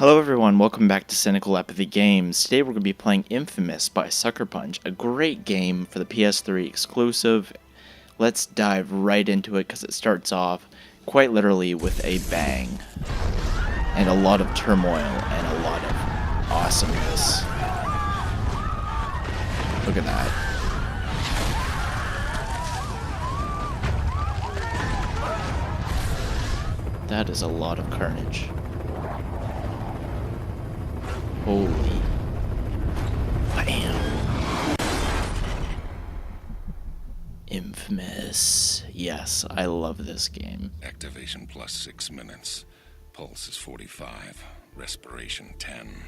Hello everyone, welcome back to Cynical Apathy Games. Today we're going to be playing Infamous by Sucker Punch, a great game for the PS3 exclusive. Let's dive right into it because it starts off quite literally with a bang. And a lot of turmoil and a lot of awesomeness. Look at that. That is a lot of carnage. Holy. Bam. Infamous. Yes, I love this game. Activation plus 6 minutes. Pulse is 45. Respiration 10.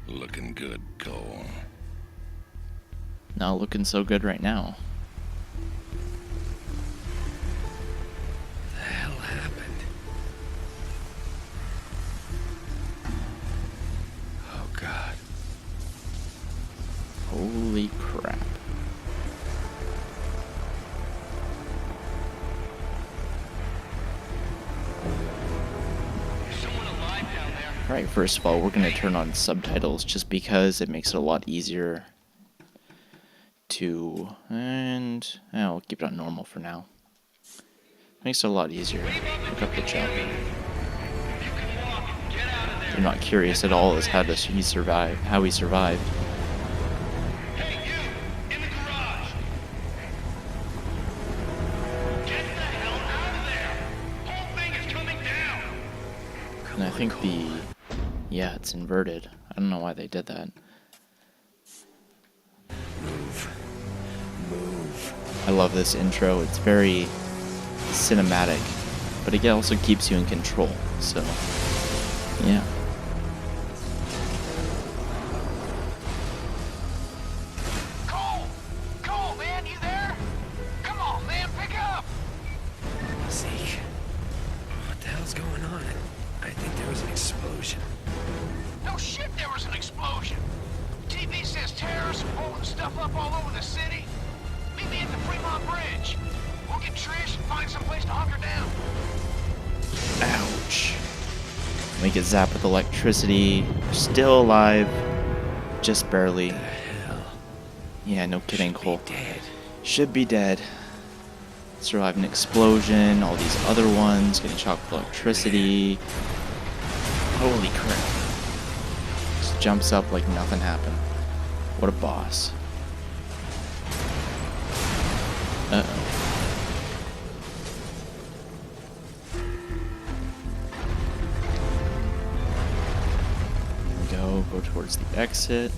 Looking good, Cole. Not looking so good right now. What the hell happened? Oh God. Holy crap. Alright, first of all, we're going to turn on subtitles just because it makes it a lot easier to... And I'll keep it on normal for now. Makes it a lot easier. Look up the chat. They're not curious at all as how he survived. Hey, you! In the garage! Get the hell out of there! Whole thing is coming down! And I think yeah, it's inverted. I don't know why they did that. Move. I love this intro. It's very cinematic, but it also keeps you in control. So, yeah. Cole, man, you there? Come on, man, pick up! Zeke, what the hell's going on? I think there was an explosion. No shit, there was an explosion! TV says terrorists are blowing stuff up all over the city. Meet me at the Fremont Bridge. We'll get Trish and find some place to hunker down. Ouch. We get zapped with electricity. Still alive. Just barely. What the hell? Yeah, no kidding, Cole. Dead. Should be dead. Survived an explosion. All these other ones getting shocked with electricity. Holy crap. Just jumps up like nothing happened. What a boss. Uh-oh. Go towards the exit.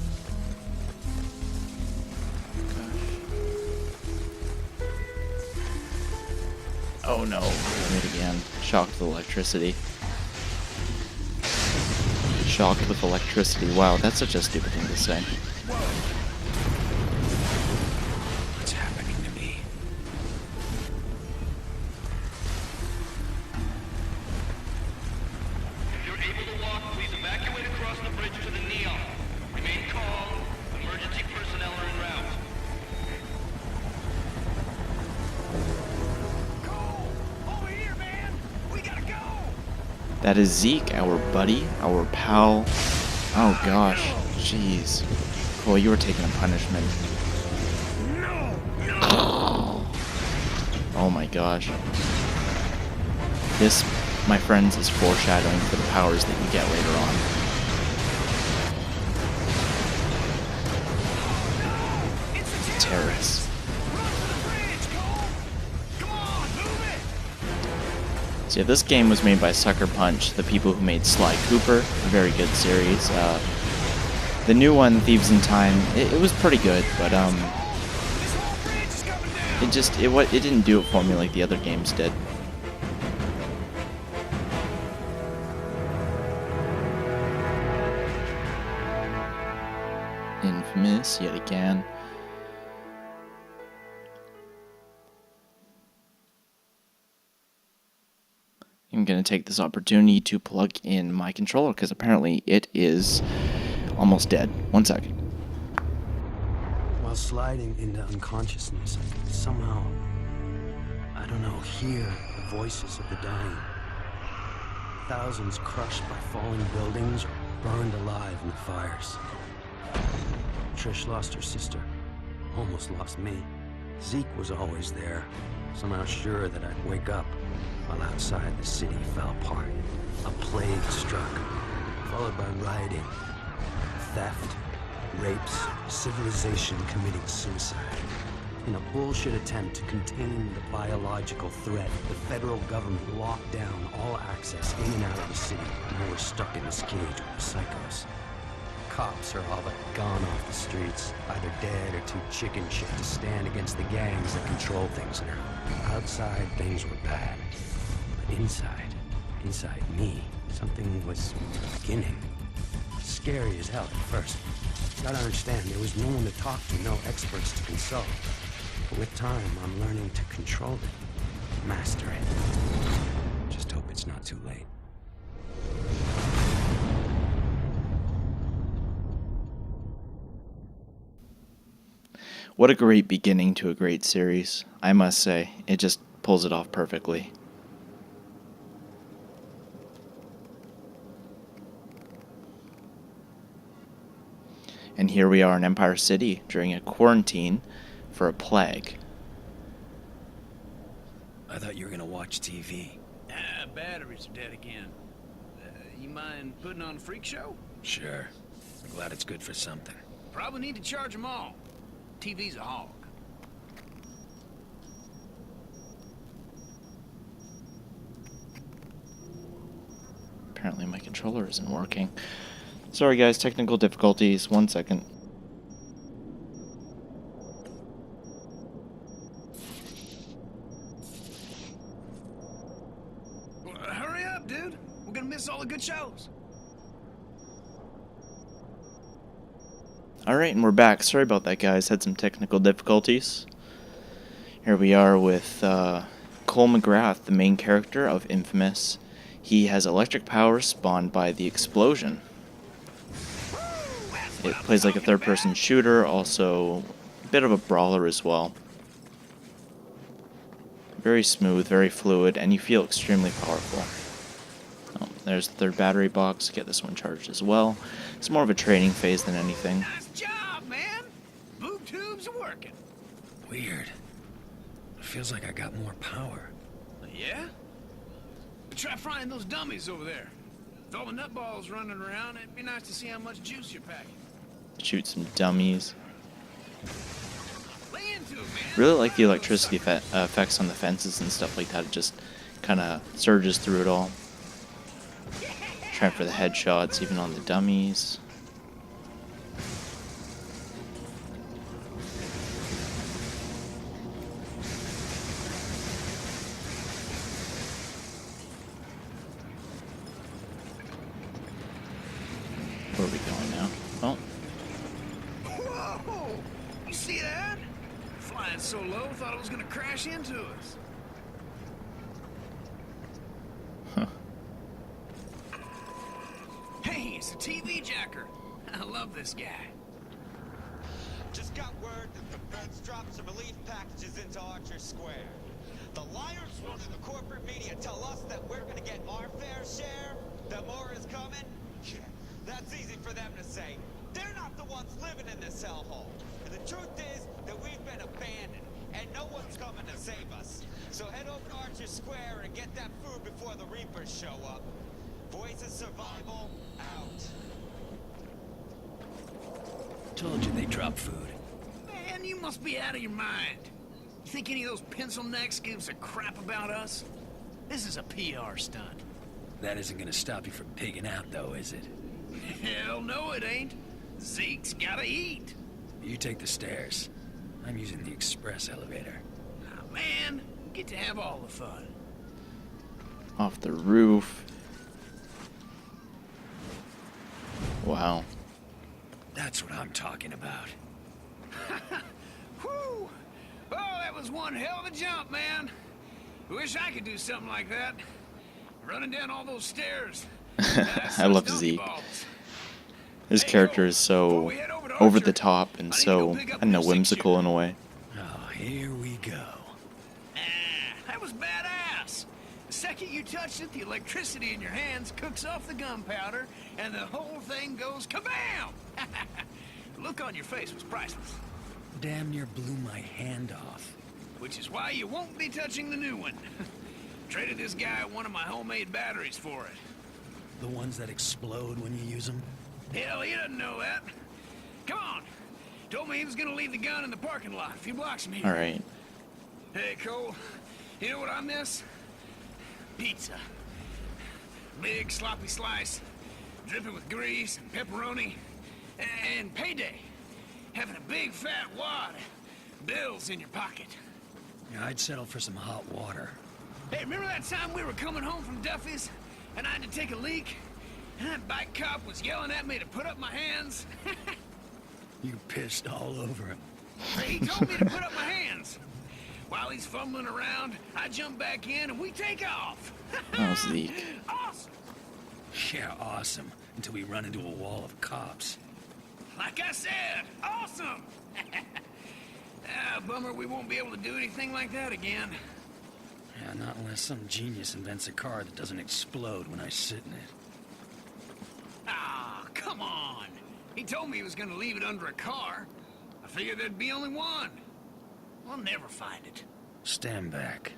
Oh no, it again. Shocked with electricity. Shocked with electricity. Wow, that's such a stupid thing to say. What's happening to me? If you're able to walk, please evacuate across the bridge to the Neon. Remain calm. Emergency personnel are en route. Cole! Over here, man! We gotta go! That is Zeke, our buddy, our pal. Oh gosh, jeez. Cole, you were taking a punishment. Oh my gosh. This, my friends, is foreshadowing for the powers that you get later on. Terrorists. So yeah, this game was made by Sucker Punch, the people who made Sly Cooper, a very good series. The new one, Thieves in Time, it was pretty good, but it didn't do it for me like the other games did. Infamous yet again. I'm going to take this opportunity to plug in my controller because apparently it is almost dead. 1 second. While sliding into unconsciousness, I could somehow, I don't know, hear the voices of the dying. Thousands crushed by falling buildings or burned alive in the fires. Trish lost her sister, almost lost me. Zeke was always there, somehow sure that I'd wake up, while outside the city fell apart. A plague struck, followed by rioting, theft, rapes, civilization committing suicide. In a bullshit attempt to contain the biological threat, the federal government locked down all access in and out of the city, and we're stuck in this cage with the psychos. Cops are all but gone off the streets, either dead or too chicken shit to stand against the gangs that control things now. Outside, things were bad. But inside me, something was beginning. Scary as hell at first. Gotta understand, there was no one to talk to, no experts to consult. But with time, I'm learning to control it, master it. Just hope it's not too late. What a great beginning to a great series, I must say. It just pulls it off perfectly. And here we are in Empire City during a quarantine for a plague. I thought you were gonna watch TV. Batteries are dead again. You mind putting on a freak show? Sure. I'm glad it's good for something. Probably need to charge them all. TV's a hog. Apparently my controller isn't working. Sorry guys, technical difficulties. 1 second. Well, hurry up, dude. We're gonna miss all the good shows. Alright, and we're back. Sorry about that, guys. Had some technical difficulties. Here we are with Cole McGrath, the main character of inFAMOUS. He has electric power spawned by the explosion. It plays like a third-person shooter, also a bit of a brawler as well. Very smooth, very fluid, and you feel extremely powerful. Oh, there's the third battery box. Get this one charged as well. It's more of a training phase than anything. Nice job, man. Boob tubes are working. Weird. It feels like I got more power. Yeah? Try frying those dummies over there. With all the nutballs running around, it'd be nice to see how much juice you're packing. Shoot some dummies. Lay into it, man. Really like the electricity effects on the fences and stuff like that. It just kind of surges through it all. Trying for the headshots, even on the dummies. Where are we going now? Oh. Whoa! You see that? Flying so low, thought it was gonna crash into us. Huh. Hey, it's a TV jacker. I love this guy. Just got word that the feds dropped some relief packages into Archer Square. The liars running the corporate media tell us that we're gonna get our fair share, that more is coming. Yeah, that's easy for them to say. They're not the ones living in this hellhole. And the truth is that we've been abandoned, and no one's coming to save us. So head over to Archer Square and get that food before the Reapers show up. Voice of survival, out. Told you they drop food. Man, you must be out of your mind. You think any of those pencil necks gives a crap about us? This is a PR stunt. That isn't gonna stop you from pigging out, though, is it? Hell no, it ain't. Zeke's gotta eat. You take the stairs. I'm using the express elevator. Nah, man, get to have all the fun. Off the roof. Wow. That's what I'm talking about. Whew! Oh, that was one hell of a jump, man. Wish I could do something like that. Running down all those stairs. I love Zeke. His character is so over the top and so, I don't know, whimsical in a way. Oh, here we go. That was badass. second you touch it, the electricity in your hands cooks off the gunpowder, and the whole thing goes kabam! The look on your face was priceless. Damn near blew my hand off. Which is why you won't be touching the new one. Traded this guy one of my homemade batteries for it. The ones that explode when you use them? Hell, he doesn't know that. Come on. Told me he was gonna leave the gun in the parking lot a few blocks from here. All right. Hey, Cole. You know what I miss? Pizza. Big sloppy slice, dripping with grease and pepperoni, and payday. Having a big fat wad of bills in your pocket. Yeah, I'd settle for some hot water. Hey, remember that time we were coming home from Duffy's and I had to take a leak? And that bike cop was yelling at me to put up my hands? You pissed all over him. He told me to put up my hands. While he's fumbling around, I jump back in and we take off. Oh, Zeke. Awesome. Yeah, awesome. Until we run into a wall of cops. Like I said, awesome. Bummer we won't be able to do anything like that again. Yeah, not unless some genius invents a car that doesn't explode when I sit in it. Ah, come on. He told me he was gonna leave it under a car. I figured there'd be only one. We'll never find it. Stand back.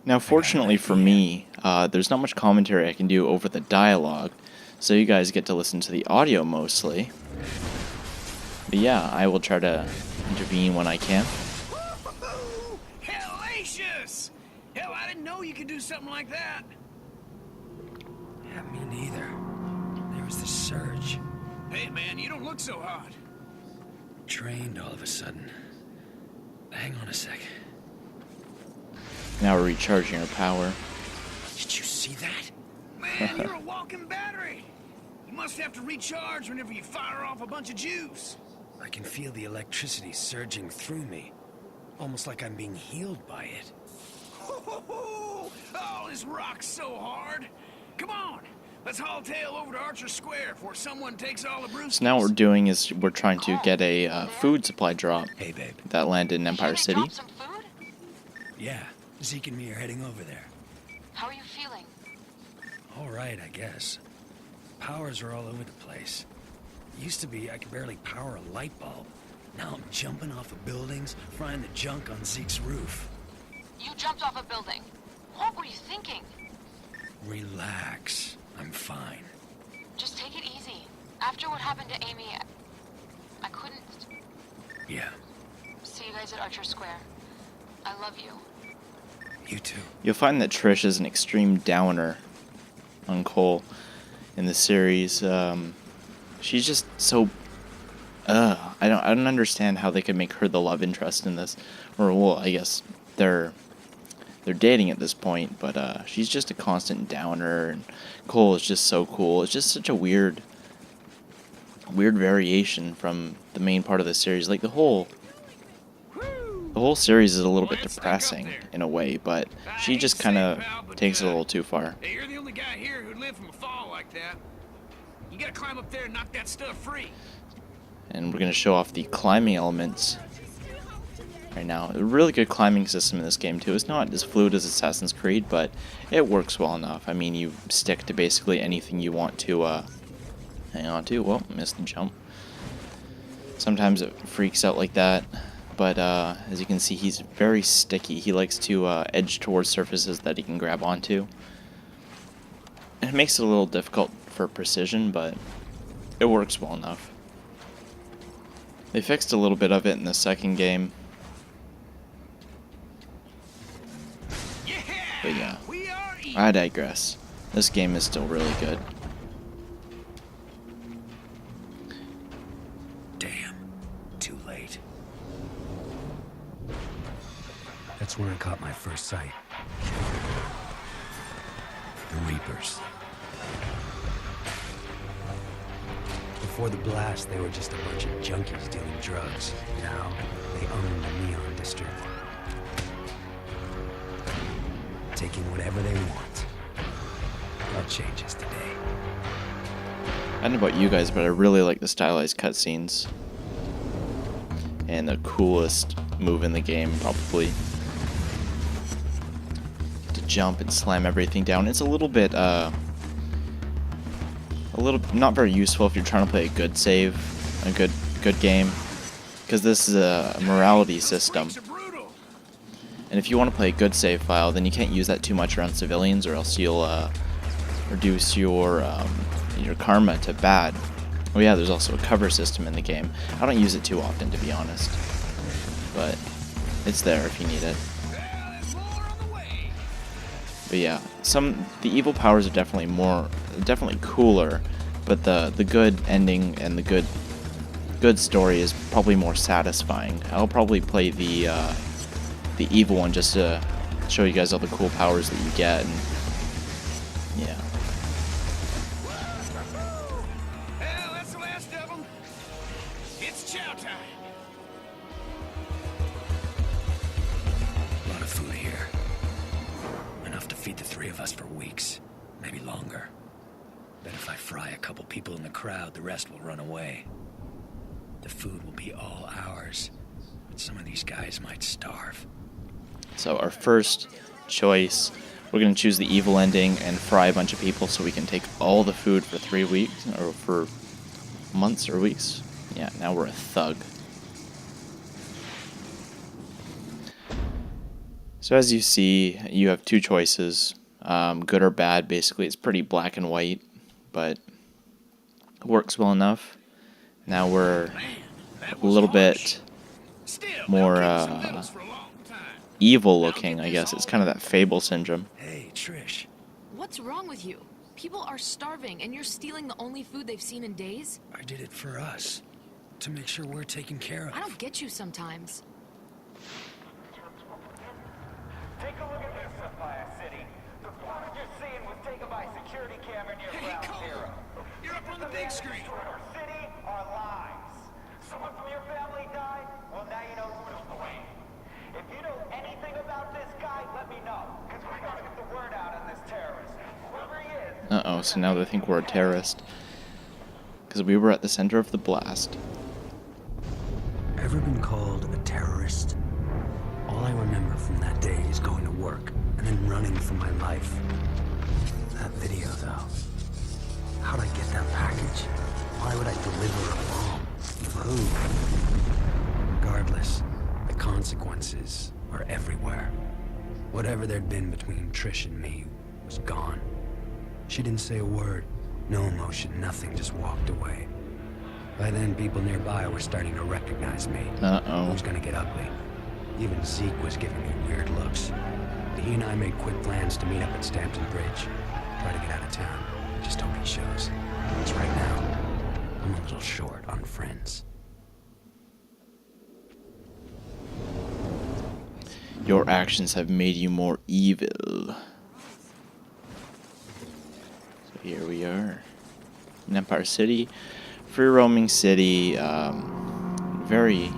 Now, fortunately for me, there's not much commentary I can do over the dialogue, so you guys get to listen to the audio mostly. But yeah, I will try to intervene when I can. Woo-hoo-hoo! Hellacious! Hell, I didn't know you could do something like that. Yeah, me neither. There was this surge. Hey, man, you don't look so hot. Trained all of a sudden. Hang on a sec. Now we're recharging our power. Did you see that? Man, you're a walking battery. You must have to recharge whenever you fire off a bunch of juice. I can feel the electricity surging through me. Almost like I'm being healed by it. Oh, this rocks so hard. Come on, let's haul tail over to Archer Square before someone takes all the bruises. So now what we're doing is we're trying to get a food supply drop Hey, babe. that landed in Empire City. Drop some food? Yeah, Zeke and me are heading over there. How are you feeling? All right, I guess. Powers are all over the place. Used to be I could barely power a light bulb. Now I'm jumping off of buildings, frying the junk on Zeke's roof. You jumped off a building. What were you thinking? Relax. I'm fine. Just take it easy. After what happened to Amy, I couldn't. Yeah, See you guys at Archer Square. I love you. you too. You'll find that Trish is an extreme downer on Cole in the series. She's just so. I don't understand how they could make her the love interest in this, or well, I guess they're dating at this point, but she's just a constant downer, and Cole is just so cool. It's just such a weird variation from the main part of the series. Like the whole series is a little bit depressing in a way, but she just kind of takes it a little too far. Hey, you're the only guy here who'd live from a fall like that. You gotta climb up there and knock that stuff free. And we're going to show off the climbing elements right now. A really good climbing system in this game too. It's not as fluid as Assassin's Creed, but it works well enough. I mean, you stick to basically anything you want to hang on to. Well, missed the jump. Sometimes it freaks out like that, but as you can see, he's very sticky. He likes to edge towards surfaces that he can grab onto. And it makes it a little difficult for precision, but it works well enough. They fixed a little bit of it in the second game. But yeah, We are eating. I digress. This game is still really good. Damn, too late. That's when I caught my first sight. The Reapers. Before the blast, they were just a bunch of junkies dealing drugs. Now, they own the Neon District. Taking whatever they want. That changes today. I don't know about you guys, but I really like the stylized cutscenes. And the coolest move in the game, probably. To jump and slam everything down. It's a little bit not very useful if you're trying to play a good save, a good game, because this is a morality system. And if you want to play a good save file, then you can't use that too much around civilians, or else you'll reduce your karma to bad. Oh yeah, there's also a cover system in the game. I don't use it too often, to be honest, but it's there if you need it. But yeah, the evil powers are definitely cooler, but the good ending and the good story is probably more satisfying. I'll probably play the evil one just to show you guys all the cool powers that you get, and yeah. Well, that's the last of them. It's chow time. A lot of food here. Enough to feed the three of us for weeks, maybe longer. Bet if I fry a couple people in the crowd, the rest will run away. The food will be all ours, but some of these guys might starve. So our first choice, we're going to choose the evil ending and fry a bunch of people so we can take all the food for 3 weeks, or for months or weeks. Yeah, now we're a thug. So as you see, you have two choices, good or bad. Basically, it's pretty black and white, but it works well enough. Now we're a little bit more evil looking, I guess. It's kind of that Fable syndrome. Hey, Trish. What's wrong with you? People are starving, and you're stealing the only food they've seen in days? I did it for us, to make sure we're taken care of. I don't get you sometimes. Take a look at this Sapphire City. The footage you're seeing was taken by security camera near Ground Zero. You're up on the big screen. Our city, our lives. Someone from your family died? Well, now you know who to blame. If you know anything about this guy, let me know. Because we gotta get the word out on this terrorist. Whoever he is. Uh-oh, so now they think we're a terrorist. Because we were at the center of the blast. Ever been called a terrorist? All I remember from that day is going to work and then running for my life. That video, though. How'd I get that package? Why would I deliver a bomb? For who? Regardless, the consequences are everywhere. Whatever there'd been between Trish and me was gone. She didn't say a word, no emotion, nothing, just walked away. By then, people nearby were starting to recognize me. Uh-oh. It was gonna get ugly. Even Zeke was giving me weird looks. He and I made quick plans to meet up at Stampton Bridge. Try to get out of town. Just hope he shows. Because right now, I'm a little short on friends. Your actions have made you more evil. So here we are in Empire City. Free roaming city, very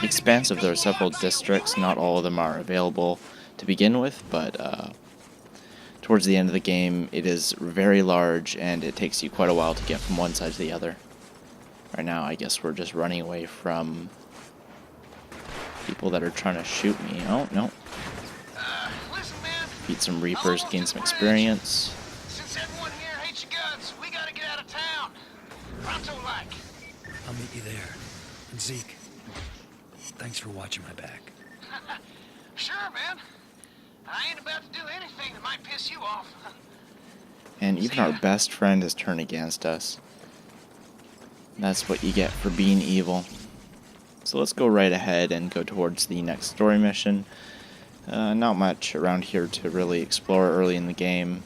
expansive. There are several districts. Not all of them are available to begin with, but towards the end of the game it is very large and it takes you quite a while to get from one side to the other. Right now I guess we're just running away from people that are trying to shoot me. Oh, no. Listen, man. Beat some Reapers, gain some experience. Since everyone here hates your guts, we gotta get out of town. Pronto like. I'll meet you there. And Zeke, thanks for watching my back. Sure, man. I ain't about to do anything that might piss you off. And even our best friend has turned against us. That's what you get for being evil. So let's go right ahead and go towards the next story mission. Not much around here to really explore early in the game.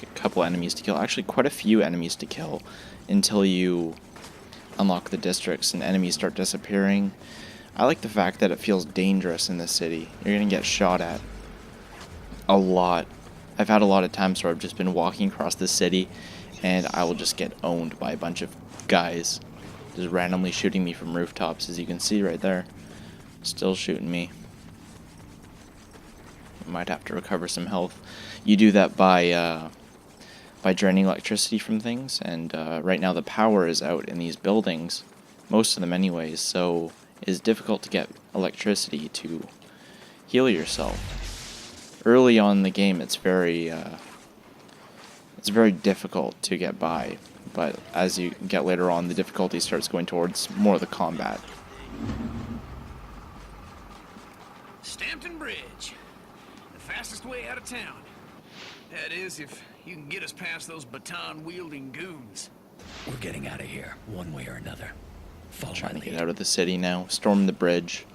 A couple enemies to kill. Actually, quite a few enemies to kill until you unlock the districts and enemies start disappearing. I like the fact that it feels dangerous in this city. You're going to get shot at a lot. I've had a lot of times where I've just been walking across the city and I will just get owned by a bunch of guys just randomly shooting me from rooftops, as you can see right there. Still shooting me. Might have to recover some health. You do that by draining electricity from things, and right now the power is out in these buildings, most of them anyways, so it's difficult to get electricity to heal yourself. Early on in the game, it's very difficult to get by, but as you get later on, the difficulty starts going towards more of the combat. Stampton Bridge. The fastest way out of town. That is, if you can get us past those baton-wielding goons. We're getting out of here, one way or another. Follow Trying my to get lead. out of the city now, storm the bridge.